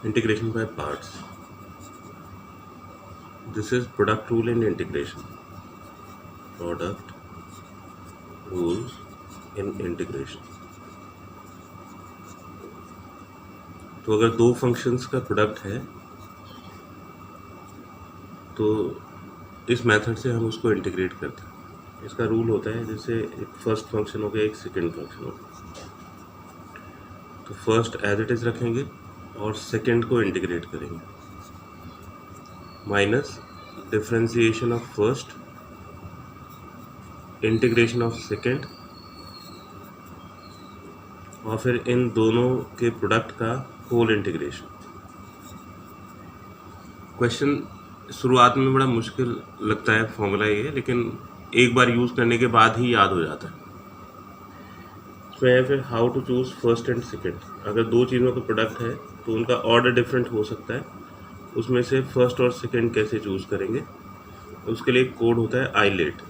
Integration by parts. This is product rule in integration. Product rules in integration. तो अगर दो functions का product है तो इस मेथड से हम उसको इंटीग्रेट करते हैं। इसका रूल होता है जैसे एक फर्स्ट फंक्शन हो गया, एक सेकेंड फंक्शन हो गया, तो फर्स्ट एज इट इज रखेंगे और सेकेंड को इंटीग्रेट करेंगे, minus differentiation of first, integration of second, और फिर इन दोनों के प्रोडक्ट का होल इंटीग्रेशन। क्वेश्चन शुरुआत में बड़ा मुश्किल लगता है फॉर्मूला ये, लेकिन एक बार यूज़ करने के बाद ही याद हो जाता है। इसमें है फिर how to choose first and second. अगर दो चीज़ों का प्रोडक्ट है तो उनका ऑर्डर डिफरेंट हो सकता है, उसमें से फर्स्ट और सेकेंड कैसे चूज़ करेंगे, उसके लिए एक कोड होता है eyelet.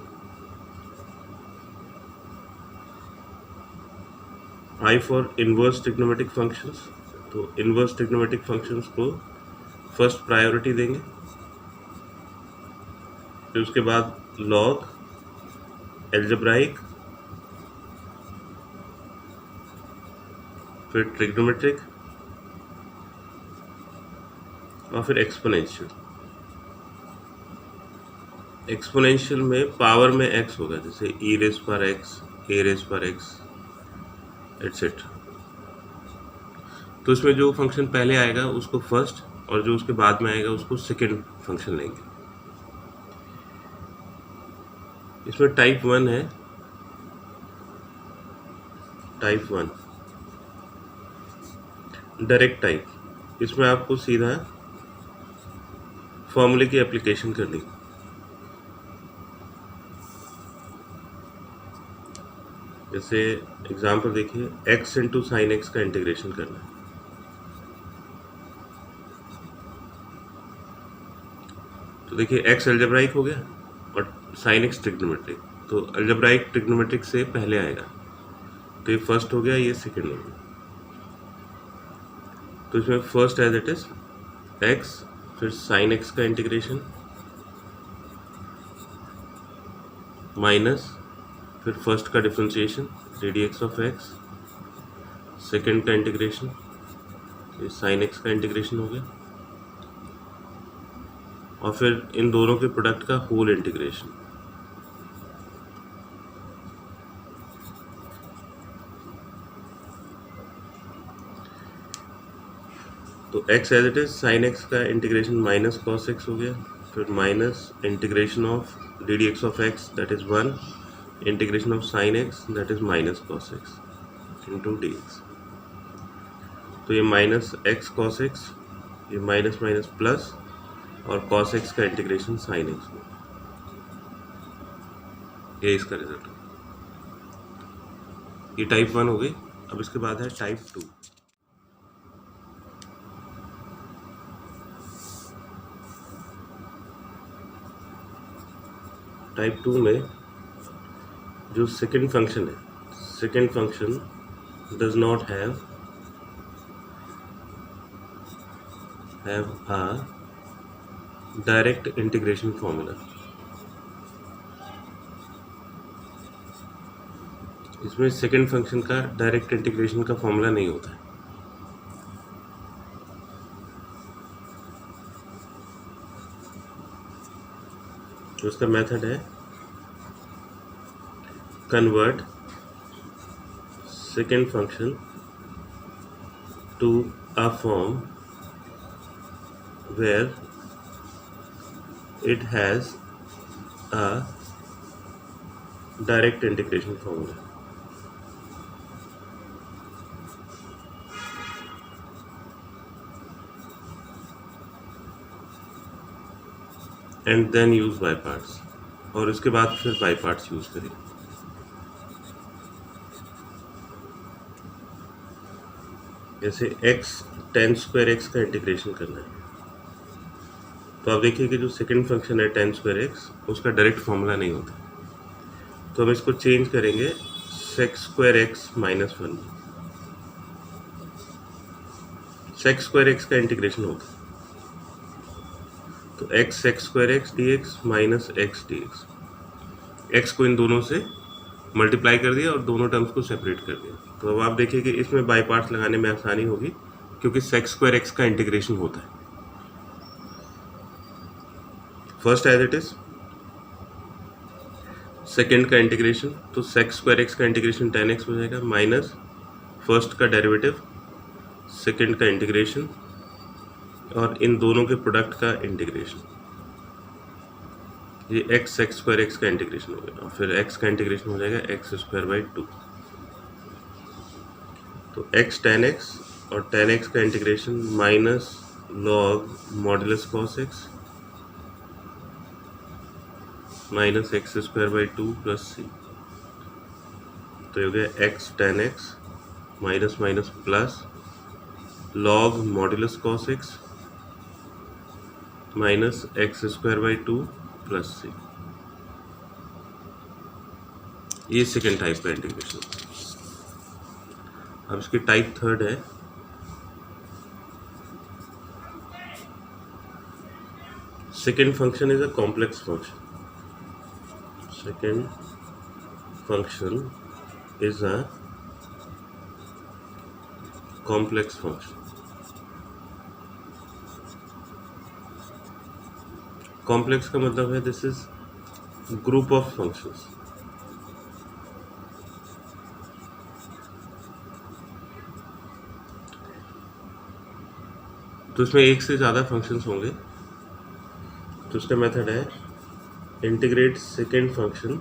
I for inverse trigonometric functions, तो इनवर्स ट्रिग्नोमेट्रिक फंक्शंस को फर्स्ट प्रायोरिटी देंगे, फिर उसके बाद लॉग, एल्जेब्राइक, फिर ट्रिग्नोमेट्रिक और फिर एक्सपोनेंशियल। एक्सपोनेंशियल में पावर में एक्स होगा, जैसे ई रेस पर एक्स, ए रेस पर एक्स एटसेट्रा। तो इसमें जो फंक्शन पहले आएगा उसको फर्स्ट और जो उसके बाद में आएगा उसको सेकेंड फंक्शन लेंगे। इसमें टाइप 1 है, टाइप 1 डायरेक्ट टाइप। इसमें आपको सीधा फॉर्मूले की एप्लीकेशन करनी। जैसे एग्जांपल देखिए, x इंटू साइन एक्स का इंटीग्रेशन करना है। तो देखिए x अलजेब्राइक हो गया और साइन एक्स ट्रिग्नोमेट्रिक, तो अलजेब्राइक ट्रिग्नोमेट्रिक से पहले आएगा, तो ये फर्स्ट हो गया, ये सेकेंड हो गया। तो इसमें first as it is x, फिर साइन एक्स का इंटीग्रेशन, माइनस फिर फर्स्ट का differentiation d of x, second का इंटीग्रेशन, ये साइन एक्स का इंटीग्रेशन हो गया, और फिर इन दोनों के प्रोडक्ट का होल इंटीग्रेशन। तो x as it is sine x का इंटीग्रेशन माइनस कॉस एक्स हो गया, फिर minus integration of d of x that is 1, integration of sine x that is minus cos x into d x. तो ये minus x cos x, ये minus minus plus, और cos x का integration sine x में, ये इसका result. ये type 1 हो गई। अब इसके बाद है टाइप 2। टाइप 2 में जो सेकेंड फंक्शन है, second function does not have a direct integration formula. इसमें सेकेंड फंक्शन का डायरेक्ट इंटीग्रेशन का फॉर्मूला नहीं होता है। तो उसका मेथड है convert second function to a form where it has a direct integration formula. And then use by parts, और इसके बाद फिर by parts यूज करिए। जैसे x tan स्क्वायर x का इंटीग्रेशन करना है, तो आप देखिए कि जो सेकेंड फंक्शन है tan स्क्वायर एक्स, उसका डायरेक्ट फॉर्मूला नहीं होता, तो हम इसको चेंज करेंगे sec square x minus 1। Sex square x का इंटीग्रेशन होता है, तो x sex square x D x minus x D x, x को इन दोनों से मल्टीप्लाई कर दिया और दोनों टर्म्स को सेपरेट कर दिया। तो अब आप देखिए कि इसमें बाई पार्ट्स लगाने में आसानी होगी क्योंकि सेक्स स्क्वायर एक्स का इंटीग्रेशन होता है। First as it is, second का इंटीग्रेशन, तो सेक्स स्क्वायर एक्स का इंटीग्रेशन tan x हो जाएगा माइनस फर्स्ट का डेरिवेटिव सेकेंड का इंटीग्रेशन और इन दोनों के प्रोडक्ट का इंटीग्रेशन, ये x सेक्स स्क्वायर एक्स का इंटीग्रेशन हो गया और फिर x का इंटीग्रेशन हो जाएगा एक्स स्क्वायर बाई 2। तो x tan x और tan x का integration minus log modulus cos x minus x square by 2 plus C, तो ये हो गया x tan x minus minus plus log modulus cos x minus x square by 2 plus सी। ये second type का integration. अब इसकी type third है, second function is a complex function. Second function is a complex function. Complex का मतलब है this is group of functions. तो इसमें एक से ज़्यादा फंक्शंस होंगे, तो उसका मेथड है इंटीग्रेट सेकेंड फंक्शन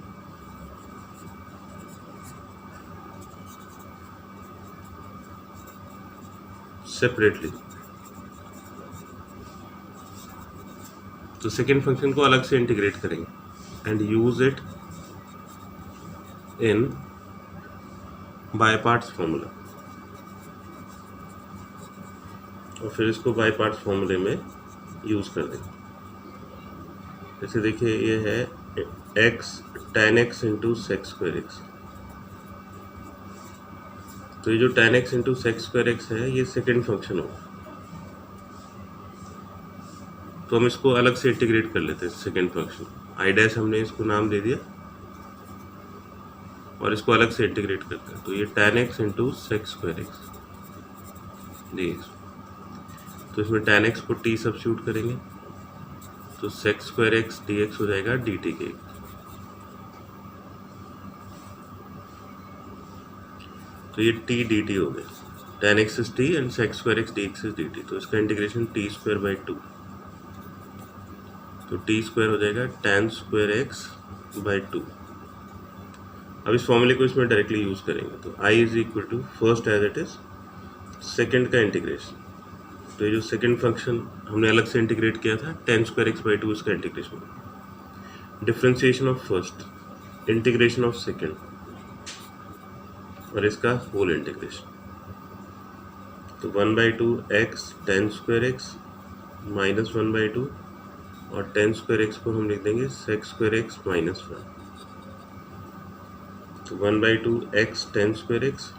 सेपरेटली। तो सेकेंड फंक्शन को अलग से इंटीग्रेट करेंगे and use it in by parts formula, और फिर इसको बाय पार्ट्स फॉर्मूले में यूज कर देंगे। जैसे देखिए ये है x tan x into sex square x, तो ये जो tan x into sex square x है ये सेकेंड फंक्शन होगा, तो हम इसको अलग से इंटीग्रेट कर लेते हैं। सेकेंड फंक्शन आई डैश हमने इसको नाम दे दिया और इसको अलग से इंटीग्रेट करते हैं, तो ये tan x into sex square x dx, तो इसमें tan x को t सब्स्टिट्यूट करेंगे तो सेक्स स्क्वायर एक्स dx हो जाएगा dt के। तो ये t dt हो गया, tan x is t and sex square x dx is dt, तो इसका इंटीग्रेशन t स्क्वायर बाई 2, तो t स्क्वायर हो जाएगा tan स्क्वायर एक्स बाई 2। अब इस फॉर्मूले को इसमें डायरेक्टली यूज करेंगे, तो i is equal to first as it is second का इंटीग्रेशन, तो ये जो सेकेंड फंक्शन हमने अलग से इंटीग्रेट किया था tan स्क्वायर एक्स बाई 2 इसका integration, differentiation of first, integration of second और इसका होल इंटीग्रेशन, तो 1/2 x tan square x minus 1/2 और tan स्क्वायर एक्स को हम लिख देंगे सेक्स स्क्वायर एक्स माइनस 1, तो 1/2 x tan square x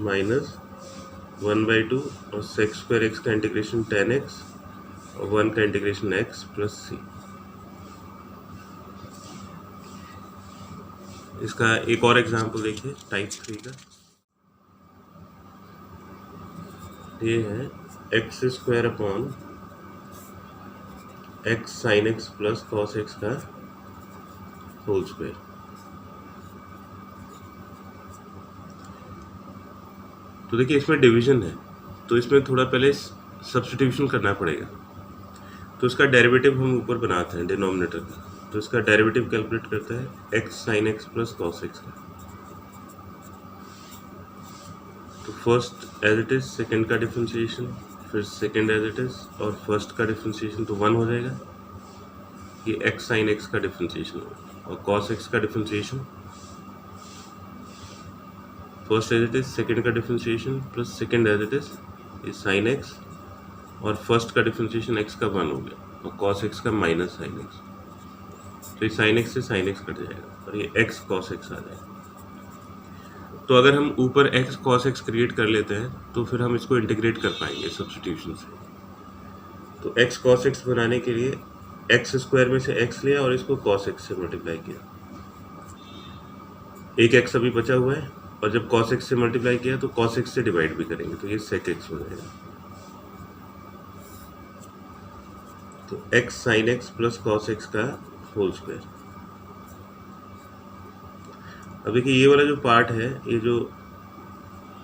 minus 1/2 और सेक्स स्क्वायर एक्स का इंटीग्रेशन tan x और 1 का इंटीग्रेशन x प्लस c। इसका एक और एग्जांपल देखिए टाइप 3 का, ये है x square upon x sine x plus cos x का होल स्क्वायर। तो देखिए इसमें डिवीजन है, तो इसमें थोड़ा पहले सब्स्टिट्यूशन करना पड़ेगा, तो इसका डेरिवेटिव हम ऊपर बनाते हैं डिनोमिनेटर का, तो इसका डेरिवेटिव कैलकुलेट करता है x sine x plus cos x का, तो first as it is second का डिफ्रेंशिएशन, फिर सेकेंड एज इट इज और फर्स्ट का डिफ्रेंशिएशन, तो 1 हो जाएगा, ये एक्स साइन एक्स का डिफ्रेंशिएशन होगा, और कॉस एक्स का differentiation first as it is second का differentiation plus second as it is ये साइन एक्स और फर्स्ट का डिफ्रेंशिएशन एक्स का 1 हो गया और कॉस एक्स का माइनस साइन एक्स, तो ये साइन एक्स से साइन एक्स कट जाएगा और ये एक्स कॉस एक्स आ जाएगा। तो अगर हम ऊपर x cos x क्रिएट कर लेते हैं तो फिर हम इसको इंटीग्रेट कर पाएंगे सब्स्टिट्यूशन से। तो x cos x बनाने के लिए x स्क्वायर में से x लिया और इसको cos x से मल्टीप्लाई किया, एक x अभी बचा हुआ है, और जब cos x से मल्टीप्लाई किया तो cos x से डिवाइड भी करेंगे तो ये sec x हो जाएगा। तो x sin x plus cos x का होल स्क्वायर। अब देखिए ये वाला जो पार्ट है, ये जो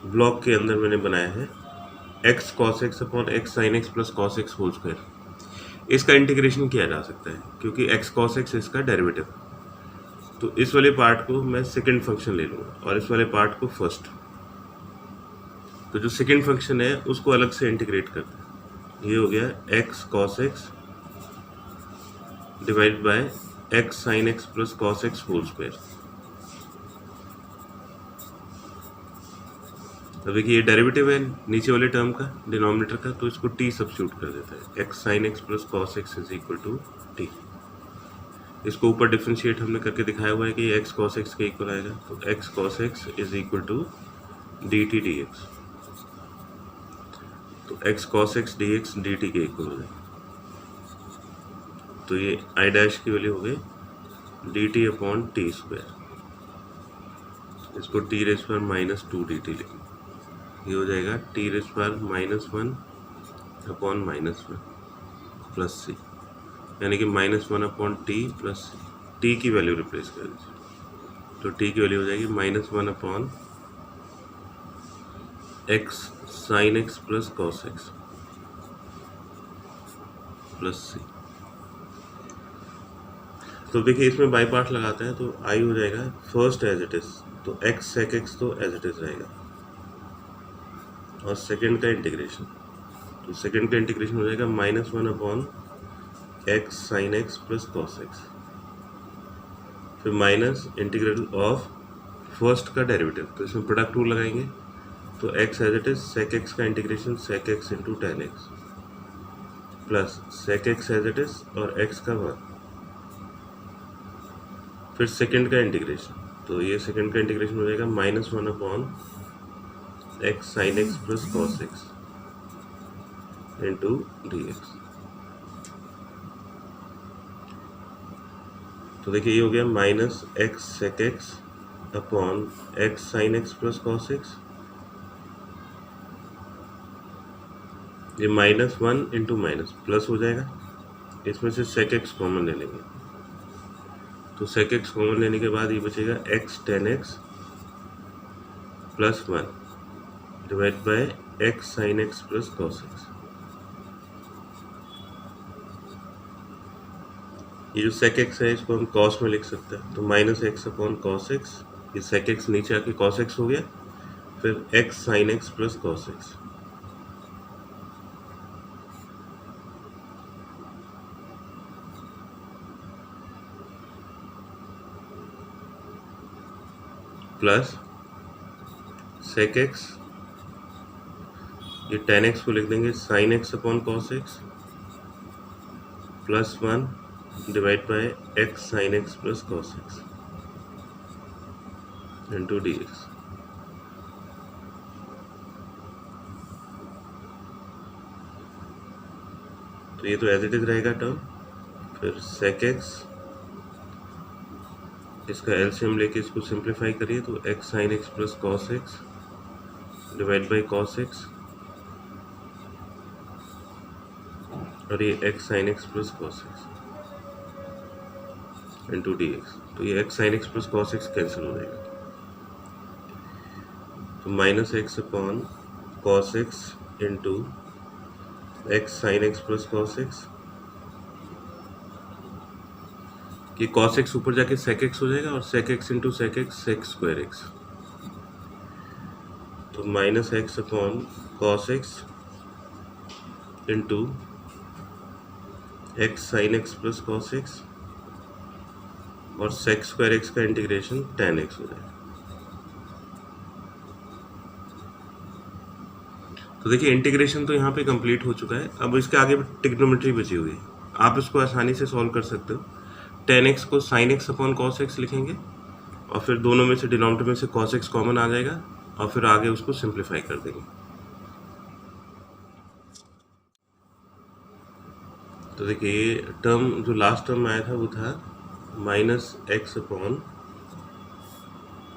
ब्लॉक के अंदर मैंने बनाया है x cos x upon x sin x plus cos x whole square, इसका इंटीग्रेशन किया जा सकता है क्योंकि x cos x इसका डेरिवेटिव। तो इस वाले पार्ट को मैं सेकंड फंक्शन ले लूँगा और इस वाले पार्ट को फर्स्ट। तो जो सेकंड फंक्शन है उसको अलग से इंटीग्रेट करते हैं। ये हो गया x cos x divide by x sin x plus cos x whole square. अब देखिए ये डेरिवेटिव है नीचे वाले टर्म का, डिनोमिनेटर का, तो इसको t सब्स्टिट्यूट कर देता है। x sin x plus cos x is equal to t। इसको ऊपर डिफरेंशिएट हमने करके दिखाया हुआ है कि x cos x के इक्वल आएगा। तो x cos x is equal to dt dx। तो x cos x dx dt के इक्वल हो जाएगा। तो ये i डैश की वैल्यू हो गई dt अपॉन टी स्क्वायर, इसको t रेज़ पर माइनस 2 dt लिखेंगे। ये हो जाएगा t रेज़ पर minus 1 upon minus 1 plus C, यानी कि minus 1 upon T plus T की वैल्यू रिप्लेस कर दीजिए। तो टी की वैल्यू हो जाएगी minus 1 upon x sine x plus cos x plus C. तो देखिए इसमें बाई पार्ट लगाते हैं तो आई हो जाएगा फर्स्ट एज इट इज, तो एक्स सेक एक्स तो एज इट इज रहेगा, और सेकेंड का इंटीग्रेशन, तो सेकेंड का इंटीग्रेशन हो जाएगा minus 1 upon x sine x plus cos x, फिर माइनस इंटीग्रल ऑफ फर्स्ट का डेरिवेटिव, तो इसमें प्रोडक्ट रूल लगाएंगे। तो x as it is sec x का integration sec x into tan x plus sec x as it is और x का 1, फिर सेकेंड का इंटीग्रेशन, तो ये सेकेंड का इंटीग्रेशन हो जाएगा minus 1 upon x sine x plus cos x into d x. तो देखिए ये हो गया minus x sec x upon x sine x plus cos x, ये माइनस 1 इंटू माइनस प्लस हो जाएगा, इसमें से सेक एक्स कॉमन ले लेंगे, तो सेक एक्स कॉमन लेने के बाद ये बचेगा x ten x plus 1 divide by x sine x plus cos x. ये जो सेक एक्स है इसको हम कॉस में लिख सकते हैं, तो minus x upon cos x, ये सेक एक्स नीचे आके कॉस एक्स हो गया, फिर x sine x plus cos x, plus sec x, ये टेन एक्स को लिख देंगे sine x upon cos x plus 1 divide by x sine x plus cos x into d x. तो ये तो एज इट इज रहेगा term, फिर sec x, इसका एलसीएम लेके इसको सिंप्लीफाई करिए, तो x sine x plus cos x divide by cos x, और ये x sine x plus cos x into d x. तो ये x sine x plus cos x cancel हो जाएगा, तो minus x upon cos x into x sine x plus cos x, कि cos x ऊपर जाके सेक एक्स हो जाएगा और sec x into sec x sec square x, तो minus x upon cos x into x sine x plus cos x और सेक square x का integration ten x हो जाएगा। तो देखिए इंटीग्रेशन तो यहाँ पे कंप्लीट हो चुका है, अब इसके आगे ट्रिग्नोमेट्री बची हुई है, आप इसको आसानी से सॉल्व कर सकते हो। टेन एक्स को sign x upon cos x लिखेंगे और फिर दोनों में से डिनोमिनेटर में से cos x कॉमन आ जाएगा और फिर आगे उसको सिंप्लीफाई कर देंगे। तो देखिए टर्म जो लास्ट टर्म आया था वो था -x upon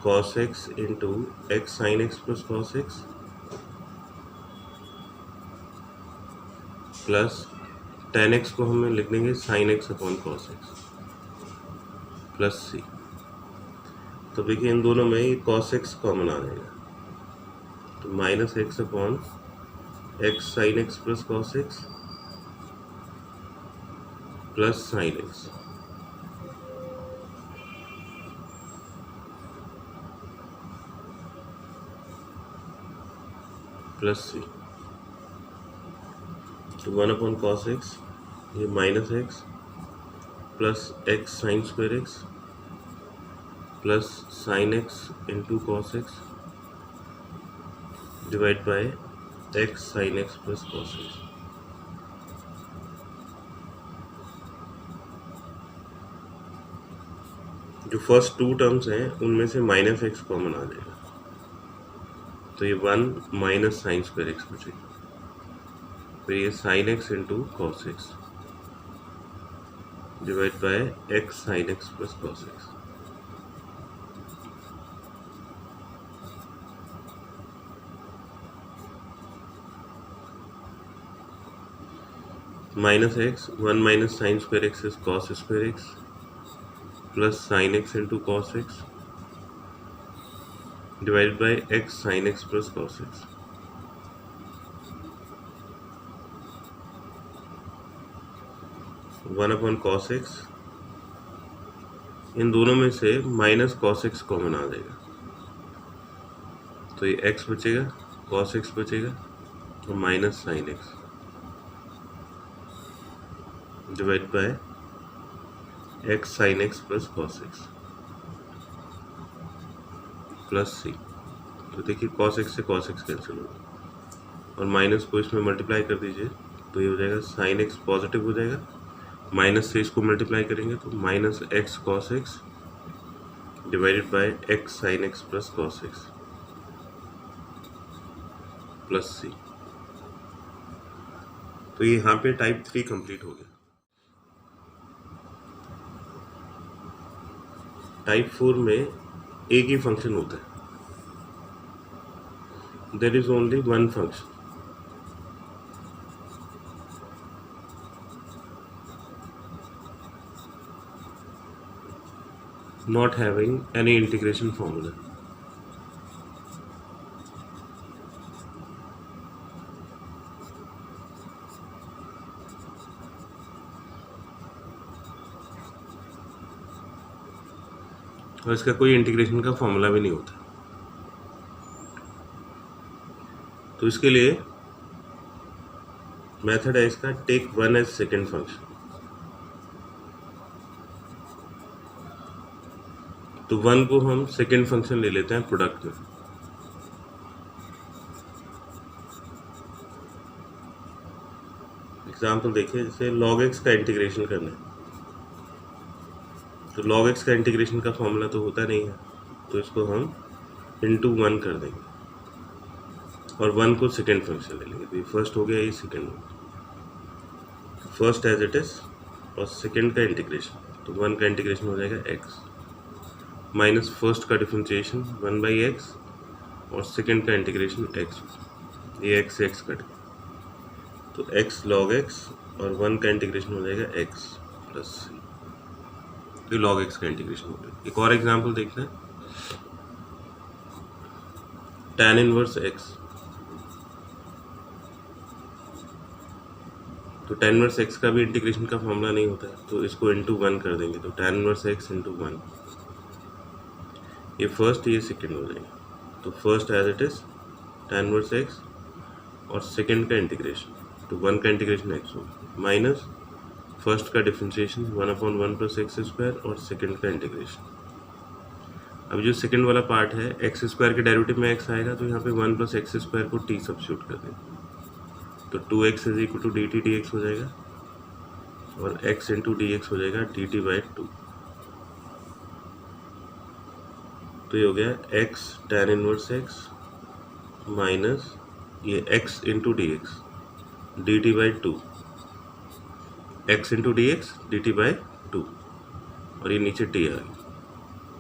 cos x into x sin x plus cos x plus tan x को हमें लिख देंगे sin x upon cos x plus c। तो देखिए इन दोनों में ये cos x कॉमन आ जाएगा, तो -x upon x sin x plus cos x plus sin x plus c। तो 1 अपॉन cos x ये -x plus x sign square x plus sin x into cos x divide by x sin x plus cos x। जो first to terms हैं उनमें से -x common आ जाएगा, तो ये 1 माइनस साइन स्क्वायर x बचेगा, फिर ये sin x into cos x divide by x sin x plus cos x। -x 1 minus sine square x is cos square x plus sin x into cos x divided by x sin x plus cos x। One upon cos x, इन दोनों में से minus cos x common आ जाएगा, तो ये x बचेगा, cos x बचेगा और minus sine x divide by x sin x plus cos x plus c। तो देखिए cos x से cos x कैंसिल होगा और माइनस को इसमें मल्टीप्लाई कर दीजिए, तो ये हो जाएगा sin x पॉजिटिव हो जाएगा, माइनस से इसको मल्टीप्लाई करेंगे तो minus x cos x divided by x sin x plus cos x plus c। तो ये यहाँ पे टाइप 3 कंप्लीट हो गया। टाइप 4 में एक ही फंक्शन होता है, there is only one function. not having any integration formula। और इसका कोई इंटीग्रेशन का फॉर्मूला भी नहीं होता। तो इसके लिए मेथड है इसका take one as second function. तो वन को हम सेकेंड फंक्शन ले लेते हैं प्रोडक्ट में। एग्जाम्पल देखिए, जैसे log x का इंटीग्रेशन करना है, तो log x का इंटीग्रेशन का फॉर्मूला तो होता नहीं है, तो इसको हम इंटू 1 कर देंगे और 1 को सेकेंड फंक्शन ले लेंगे। तो ये फर्स्ट हो गया, ये सेकेंड हो गया। फर्स्ट एज इट इज और सेकेंड का इंटीग्रेशन, तो 1 का इंटीग्रेशन हो जाएगा x माइनस फर्स्ट का डिफरेंशिएशन 1/x और सेकेंड का इंटीग्रेशन x, ये x से x कट गया, तो x log x और 1 का इंटीग्रेशन हो जाएगा x प्लस c, तो log x का इंटीग्रेशन हो गया। एक और एग्जांपल देखते हैं, tan इनवर्स x। तो tan इनवर्स x का भी इंटीग्रेशन का फॉर्मूला नहीं होता है, तो इसको इंटू 1 कर देंगे, तो tan इनवर्स x इंटू 1, ये फर्स्ट ये सेकेंड हो जाएगा। तो first as it is tan inverse x और सेकेंड का इंटीग्रेशन, तो 1 का इंटीग्रेशन x होगा माइनस फर्स्ट का डिफरेंशिएशन 1/1 प्लस एक्स स्क्वायर और सेकेंड का इंटीग्रेशन। अब जो सेकेंड वाला पार्ट है एक्स स्क्वायर के डेरिवेटिव में x आएगा, तो यहाँ पे 1 प्लस एक्स स्क्वायर को t सब्स्टिट्यूट कर देंगे, तो 2x is equal to dt dx हो जाएगा और x इंटू डी एक्स हो जाएगा dt/2। तो ये हो गया x tan inverse x minus ये x into d x d t by two, x into d x d t by two, और ये नीचे टी आ गया,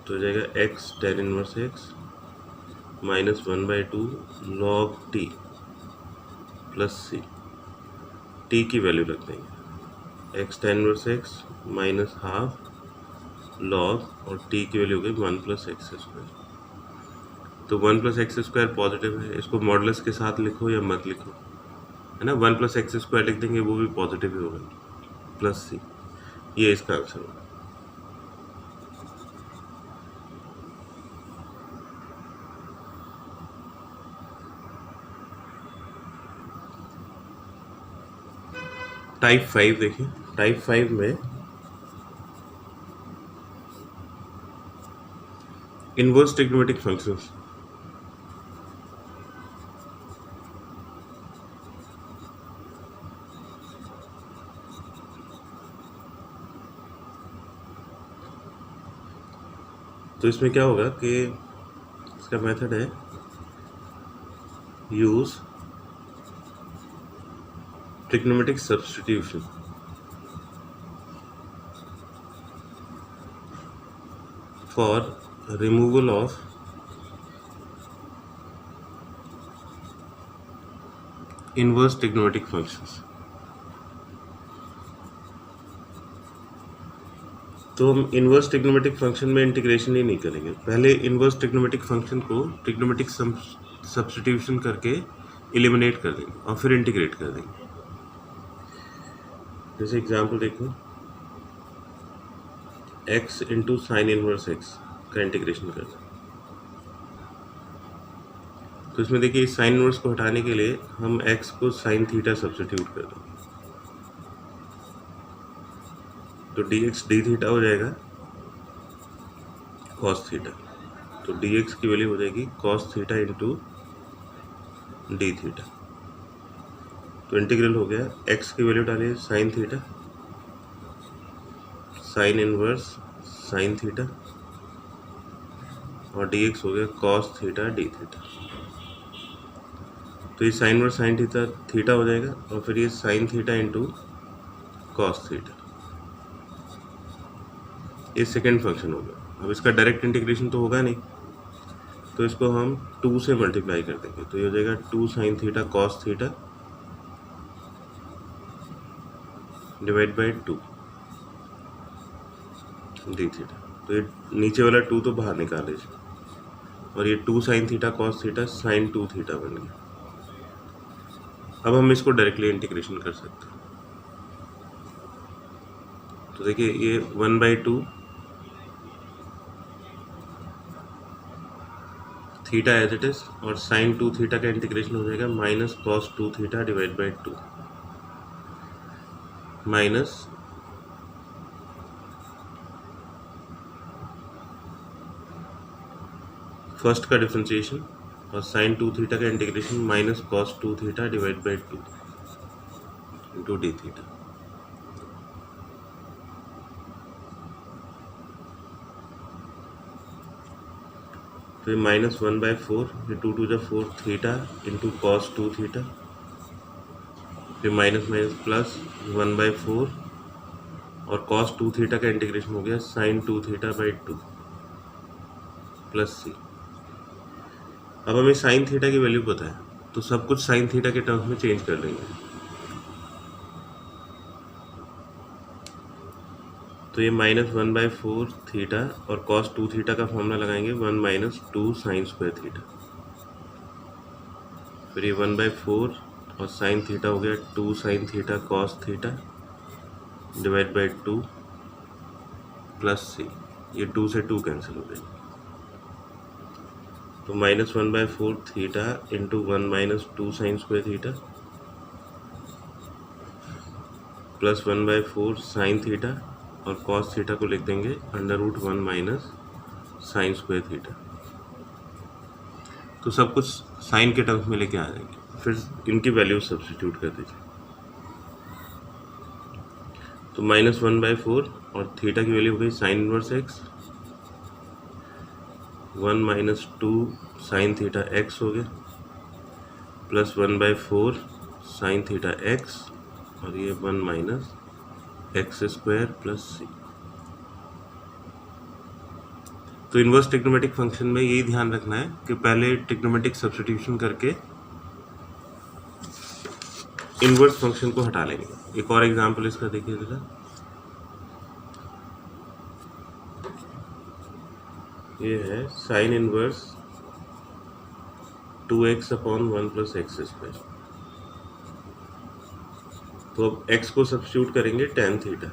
तो हो जाएगा x tan inverse x minus 1/2 log t plus c, t की वैल्यू रख देंगे, x tan inverse x minus half log, और टी की वैल्यू हो गई 1 + x²। तो 1 + x² पॉजिटिव है, इसको मॉडुलस के साथ लिखो या मत लिखो, है ना, 1 + x² लिख देंगे वो भी पॉजिटिव ही होगा, प्लस सी, ये इसका आंसर होगा। टाइप 5 देखिए, टाइप 5 में इनवर्स ट्रिग्नोमेट्रिक फंक्शंस, तो इसमें क्या होगा कि इसका मेथड है use trigonometric substitution for removal of inverse trigonometric functions. तो हम इनवर्स ट्रिग्नोमेट्रिक फंक्शन में इंटीग्रेशन ही नहीं करेंगे, पहले इनवर्स ट्रिग्नोमेट्रिक फंक्शन को ट्रिग्नोमेट्रिक सब्स्टिट्यूशन करके एलिमिनेट कर देंगे और फिर इंटीग्रेट कर देंगे। जैसे एग्जांपल देखो, x into sine inverse x का इंटीग्रेशन कर दें, तो इसमें देखिए साइन इनवर्स को हटाने के लिए हम x को साइन थीटा सब्स्टिट्यूट कर देंगे, तो dx डी थीटा हो जाएगा कॉस थीटा, तो dx की वैल्यू हो जाएगी cos theta into d theta. तो इंटीग्रल हो गया, x की वैल्यू डालिए sine theta, sine inverse sine theta, और dx हो गया कॉस थीटा डी थीटा। तो ये sine inverse sine theta theta हो जाएगा, और फिर ये sine theta into cos theta, ये सेकेंड फंक्शन हो गया। अब इसका डायरेक्ट इंटीग्रेशन तो होगा नहीं, तो इसको हम 2 से मल्टीप्लाई कर देंगे, तो ये हो जाएगा 2 sine theta cos theta divide by 2 D theta. तो ये नीचे वाला 2 तो बाहर निकाल लीजिए, और ये 2 sine theta cos theta sine 2 theta बन गया। अब हम इसको डायरेक्टली इंटीग्रेशन कर सकते हैं, तो देखिए ये 1/2 थीटा एज इट इज, और साइन 2 थीटा का इंटीग्रेशन हो जाएगा minus cos 2 theta divide by 2 minus first का डिफरेंशिएशन और साइन 2 थीटा का integration minus cos 2 theta divide by 2 into d theta. तो ये माइनस 1/4, ये 2 2 जा 4 थीटा इंटू कॉस 2 थीटा, फिर माइनस माइनस प्लस 1/4, और कॉस 2 थीटा का इंटीग्रेशन हो गया sign 2 theta by 2 plus c. अब हमें साइन थीटा की वैल्यू पता है, तो सब कुछ साइन थीटा के टर्म्स में चेंज कर लेंगे, तो ये माइनस 1/4 थीटा और कॉस 2 थीटा का फॉर्मूला लगाएंगे 1 - 2 साइन स्क्वायर थीटा, फिर ये 1/4 और साइन थीटा हो गया 2 sine theta cos theta divide by 2 plus सी, ये 2 से 2 कैंसिल हो गए, तो minus 1/4 theta into 1 - 2 sine square theta plus 1/4 sine theta, और कॉस थीटा को लिख देंगे √1 - साइन स्क्वायर थीटा। तो सब कुछ साइन के टर्म्स में लेके आ जाएंगे, फिर इनकी वैल्यू सब्स्टिट्यूट कर दीजिए, तो -1/4 और थीटा की वैल्यू हो गई sine inverse x 1 minus 2 sine theta x हो गया, प्लस 1/4 साइन थीटा एक्स, और ये 1 minus x square plus C. तो इन्वर्स ट्रिग्नोमेट्रिक फंक्शन में यही ध्यान रखना है कि पहले ट्रिग्नोमेट्रिक सब्स्टिट्यूशन करके इन्वर्स फंक्शन को हटा लेंगे। एक और एग्जांपल इसका देखिए जरा। ये है sine inverse 2x upon 1 plus x square. तो अब x को सब्स्टिट्यूट करेंगे tan थीटा,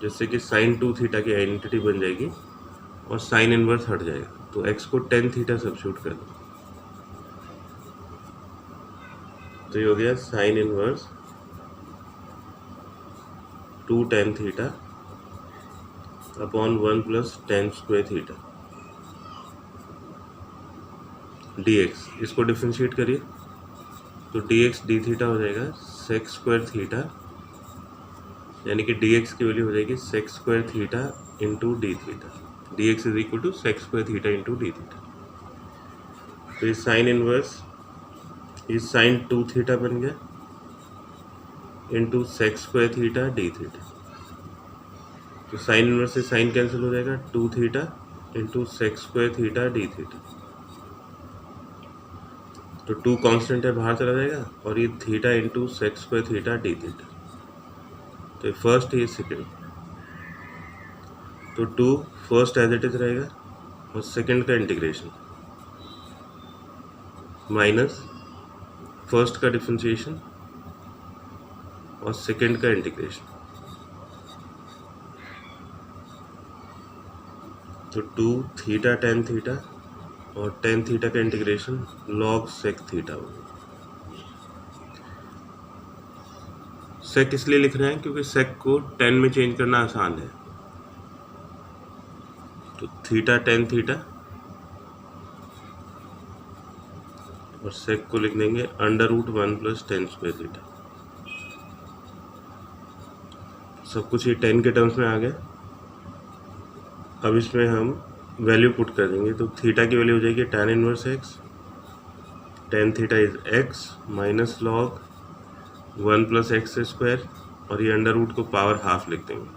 जिससे कि साइन 2 थीटा की आइडेंटिटी बन जाएगी और साइन इनवर्स हट जाएगा। तो x को tan थीटा सब्स्टिट्यूट कर दो, तो ये हो गया sine inverse 2 tan theta upon 1 plus tan square theta dx। इसको डिफ्रेंशिएट करिए तो dx d थीटा हो जाएगा सेक स्क्वायर थीटा, यानी कि dx की वैल्यू हो जाएगी sec square theta into d theta. dx is equal to sec square theta into d theta. तो ये साइन इनवर्स ये साइन 2 थीटा बन गया into sec square theta d theta. तो साइन इनवर्स से साइन कैंसिल हो जाएगा, 2 theta into sec square theta d theta. तो 2 कांस्टेंट है, बाहर चला जाएगा, और ये theta into sec square theta d theta. तो फर्स्ट ये सेकेंड, तो 2 फर्स्ट एज इट इज रहेगा और सेकेंड का इंटीग्रेशन माइनस फर्स्ट का डिफरेंशिएशन और सेकेंड का इंटीग्रेशन। तो 2 थीटा tan थीटा और tan थीटा का इंटीग्रेशन log sec थीटा होगा। sec इसलिए लिख रहे हैं क्योंकि sec को tan में चेंज करना आसान है। तो थीटा tan थीटा और sec को लिख देंगे √1 प्लस tan स्क्वायर थीटा। सब कुछ ये tan के टर्म्स में आ गया। अब इसमें हम वैल्यू पुट कर देंगे, तो थीटा की वैल्यू हो जाएगी tan inverse x, tan theta is x minus log 1 plus x square, और ये अंडर रूट को पावर हाफ लिख देंगे।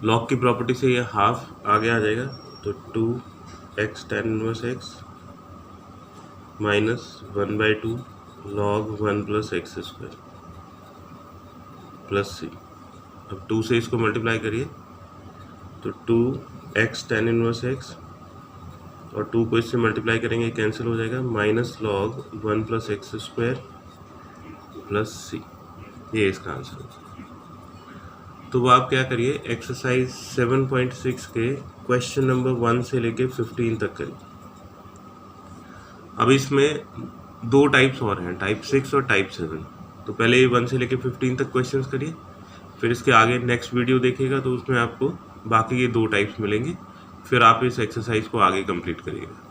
लॉग की प्रॉपर्टी से ये हाफ आगे आ जाएगा, तो 2x tan inverse x minus 1/2 log 1 plus x square plus c. अब 2 से इसको मल्टीप्लाई करिए तो 2x tan इनवर्स x और 2 को इससे मल्टीप्लाई करेंगे, कैंसिल हो जाएगा, minus log 1 plus x square plus सी। ये इसका आंसर है। तो वो आप क्या करिए, एक्सरसाइज 7.6 के क्वेश्चन नंबर 1 से लेके 15 तक करिए। अब इसमें 2 टाइप्स और हैं, टाइप 6 और टाइप 7। तो पहले 1 से लेके 15 तक क्वेश्चंस करिए, फिर इसके आगे नेक्स्ट वीडियो देखिएगा तो उसमें आपको बाकी ये 2 टाइप्स मिलेंगे, फिर आप इस एक्सरसाइज को आगे कंप्लीट करिएगा।